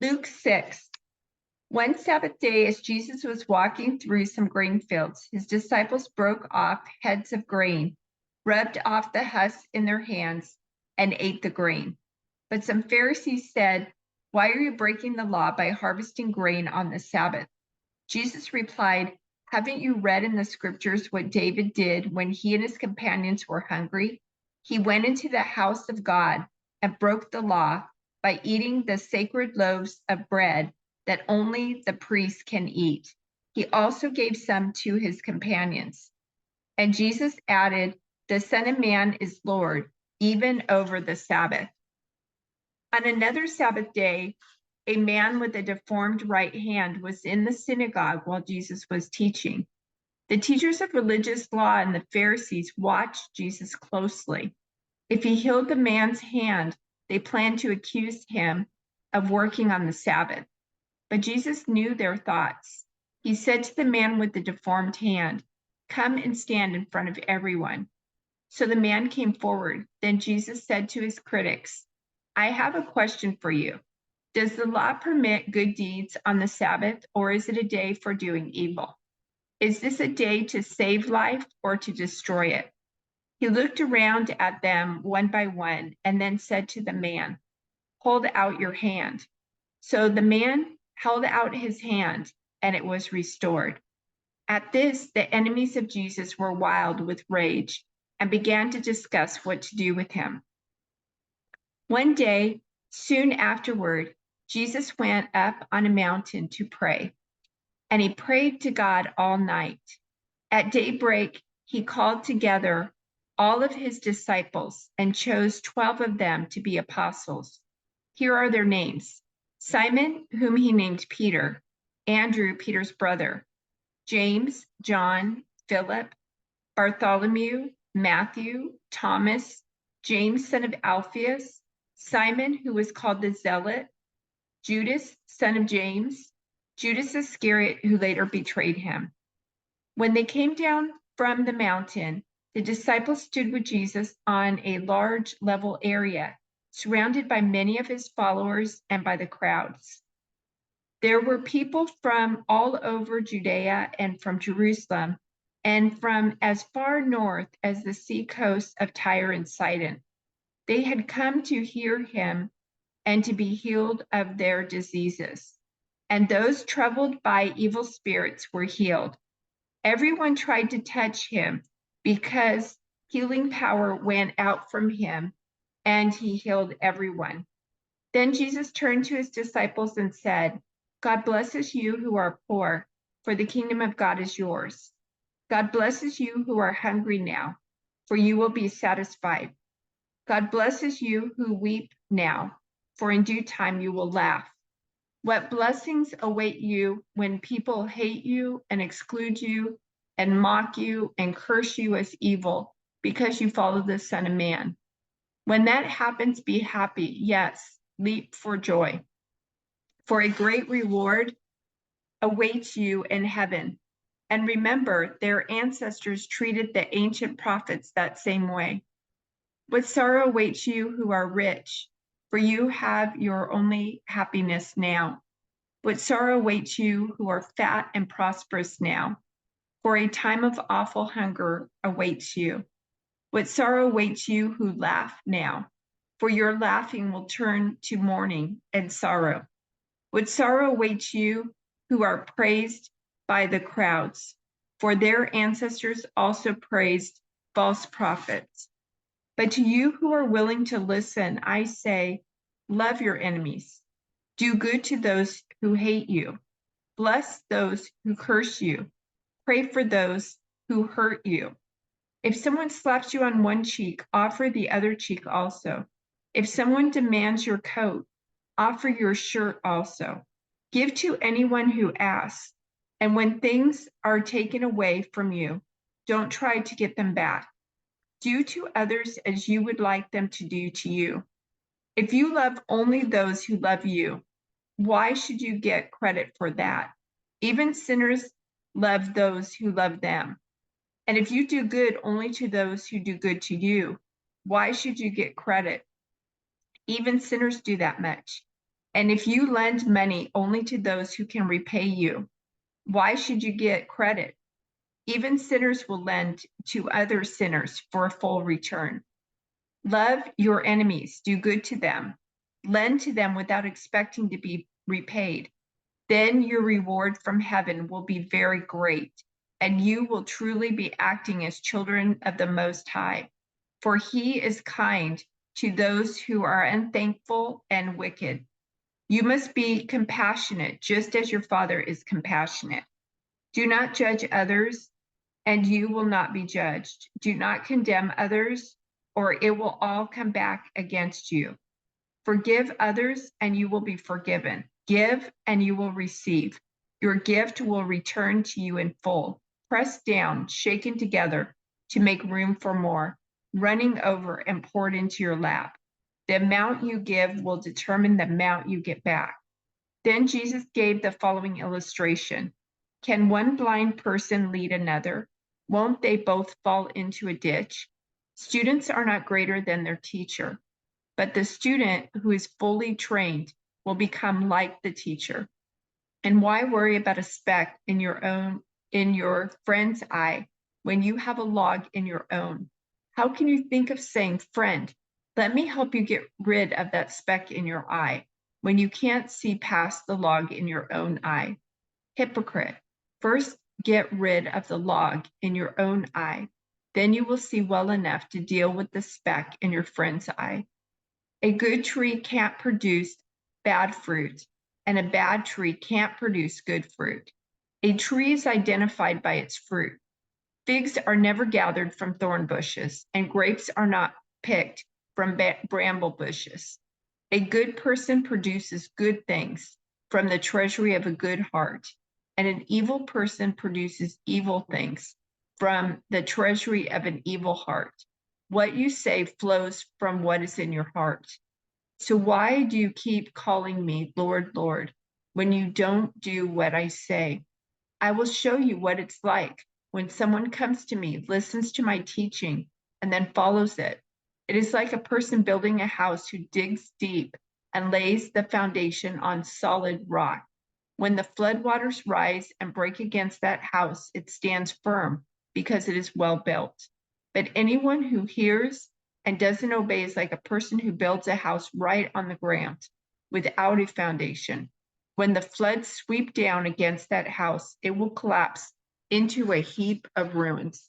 Luke 6. One Sabbath day, as Jesus was walking through some grain fields, his disciples broke off heads of grain, rubbed off the husks in their hands, and ate the grain. But some Pharisees said, "Why are you breaking the law by harvesting grain on the Sabbath?" Jesus replied, "Haven't you read in the scriptures what David did when he and his companions were hungry? He went into the house of God and broke the law by eating the sacred loaves of bread that only the priests can eat. He also gave some to his companions." And Jesus added, "The Son of Man is Lord, even over the Sabbath." On another Sabbath day, a man with a deformed right hand was in the synagogue while Jesus was teaching. The teachers of religious law and the Pharisees watched Jesus closely. If he healed the man's hand, they planned to accuse him of working on the Sabbath. But Jesus knew their thoughts. He said to the man with the deformed hand, "Come and stand in front of everyone." So the man came forward. Then Jesus said to his critics, "I have a question for you. Does the law permit good deeds on the Sabbath, or is it a day for doing evil? Is this a day to save life or to destroy it?" He looked around at them one by one and then said to the man, "Hold out your hand." So the man held out his hand, and it was restored. At this, the enemies of Jesus were wild with rage and began to discuss what to do with him. One day, soon afterward, Jesus went up on a mountain to pray, and he prayed to God all night. At daybreak, he called together all of his disciples and chose 12 of them to be apostles. Here are their names: Simon, whom he named Peter; Andrew, Peter's brother; James, John, Philip, Bartholomew, Matthew, Thomas, James, son of Alphaeus, Simon, who was called the Zealot, Judas, son of James, Judas Iscariot, who later betrayed him. When they came down from the mountain, the disciples stood with Jesus on a large level area, surrounded by many of his followers and by the crowds. There were people from all over Judea and from Jerusalem, and from as far north as the sea coast of Tyre and Sidon. They had come to hear him and to be healed of their diseases. And those troubled by evil spirits were healed. Everyone tried to touch him because healing power went out from him, and he healed everyone. Then Jesus turned to his disciples and said, "God blesses you who are poor, for the kingdom of God is yours. God blesses you who are hungry now, for you will be satisfied. God blesses you who weep now, for in due time you will laugh. What blessings await you when people hate you and exclude you and mock you and curse you as evil because you follow the Son of Man. When that happens, be happy. Yes, leap for joy. For a great reward awaits you in heaven. And remember, their ancestors treated the ancient prophets that same way. What sorrow awaits you who are rich, for you have your only happiness now. What sorrow awaits you who are fat and prosperous now, for a time of awful hunger awaits you. What sorrow awaits you who laugh now, for your laughing will turn to mourning and sorrow. What sorrow awaits you who are praised by the crowds, for their ancestors also praised false prophets. But to you who are willing to listen, I say, love your enemies. Do good to those who hate you. Bless those who curse you. Pray for those who hurt you. If someone slaps you on one cheek, offer the other cheek also. If someone demands your coat, offer your shirt also. Give to anyone who asks. And when things are taken away from you, don't try to get them back. Do to others as you would like them to do to you. If you love only those who love you, why should you get credit for that? Even sinners love those who love them. And if you do good only to those who do good to you, why should you get credit? Even sinners do that much. And if you lend money only to those who can repay you, why should you get credit? Even sinners will lend to other sinners for a full return. Love your enemies, do good to them, lend to them without expecting to be repaid. Then your reward from heaven will be very great, and you will truly be acting as children of the Most High. For he is kind to those who are unthankful and wicked. You must be compassionate, just as your Father is compassionate. Do not judge others, and you will not be judged. Do not condemn others, or it will all come back against you. Forgive others, and you will be forgiven. Give, and you will receive. Your gift will return to you in full, pressed down, shaken together to make room for more, running over and poured into your lap. The amount you give will determine the amount you get back. Then Jesus gave the following illustration. Can one blind person lead another? Won't they both fall into a ditch? Students are not greater than their teacher, but the student who is fully trained will become like the teacher. And why worry about a speck in your friend's eye when you have a log in your own? How can you think of saying, friend, let me help you get rid of that speck in your eye, when you can't see past the log in your own eye? Hypocrite, first get rid of the log in your own eye, then you will see well enough to deal with the speck in your friend's eye. A good tree can't produce bad fruit, and a bad tree can't produce good fruit. A tree is identified by its fruit. Figs are never gathered from thorn bushes, and grapes are not picked from bramble bushes. A good person produces good things from the treasury of a good heart, and an evil person produces evil things from the treasury of an evil heart. What you say flows from what is in your heart. So why do you keep calling me Lord, Lord, when you don't do what I say? I will show you what it's like when someone comes to me, listens to my teaching, and then follows it. It is like a person building a house who digs deep and lays the foundation on solid rock. When the floodwaters rise and break against that house, it stands firm because it is well built. But anyone who hears and doesn't obey is like a person who builds a house right on the ground without a foundation. When the floods sweep down against that house, it will collapse into a heap of ruins.